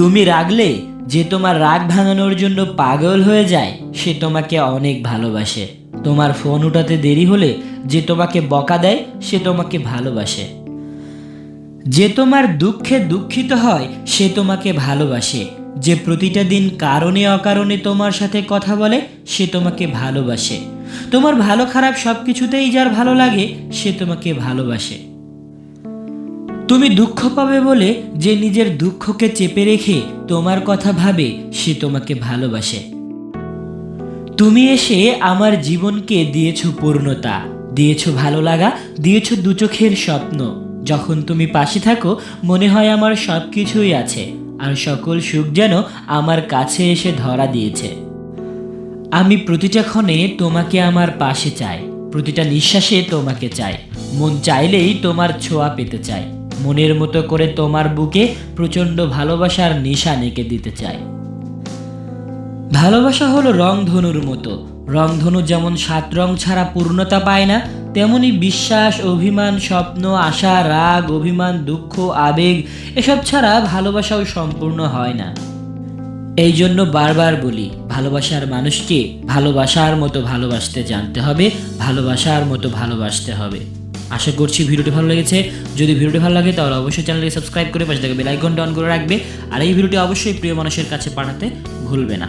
তুমি রাগলে যে তোমার রাগ ভাঙানোর জন্য পাগল হয়ে যায় সে তোমাকে অনেক ভালোবাসে। তোমার ফোন উঠাতে দেরি হলে যে তোমাকে বকা দেয় সে তোমাকে ভালোবাসে। যে তোমার দুঃখে দুঃখিত হয় সে তোমাকে ভালোবাসে। যে প্রতিটা দিন কারণে অকারণে তোমার সাথে কথা বলে সে তোমাকে ভালোবাসে। তোমার ভালো খারাপ সব কিছুতেই যার ভালো লাগে সে তোমাকে ভালোবাসে। তুমি দুঃখ পাবে বলে যে নিজের দুঃখকে চেপে রেখে তোমার কথা ভাবে সে তোমাকে ভালোবাসে। তুমি এসে আমার জীবনকে দিয়েছো পূর্ণতা, দিয়েছো ভালো লাগা, দিয়েছো দু চোখের স্বপ্ন। যখন তুমি পাশে থাকো মনে হয় আমার সব কিছুই আছে, আর সকল সুখ যেন আমার কাছে এসে ধরা দিয়েছে। আমি প্রতিটা ক্ষণে তোমাকে আমার পাশে চাই, প্রতিটা নিঃশ্বাসে তোমাকে চাই। মন চাইলেই তোমার ছোঁয়া পেতে চাই। মনের মতো করে তোমার বুকে প্রচণ্ড ভালোবাসার নিশান এঁকে দিতে চাই। ভালোবাসা হলো রংধনুর মতো। রংধনু যেমন 7 রং ছাড়া পূর্ণতা পায় না, তেমনি বিশ্বাস, অভিমান, স্বপ্ন, আশা, রাগ, অভিমান, দুঃখ, আবেগ এসব ছাড়া ভালোবাসাও সম্পূর্ণ হয় না। এই জন্য বারবার বলি, ভালোবাসার মানুষকে ভালোবাসার মতো ভালোবাসতে জানতে হবে, ভালোবাসার মতো ভালোবাসতে হবে। আশা করছি ভিডিওটি ভালো লেগেছে। যদি ভিডিওটি ভালো লাগে তাহলে অবশ্যই চ্যানেলটি সাবস্ক্রাইব করে পাশে থাকা বেল আইকনটা অন করে রাখবে। আর এই ভিডিওটি অবশ্যই প্রিয় মানুষের কাছে পাঠাতে ভুলবে না।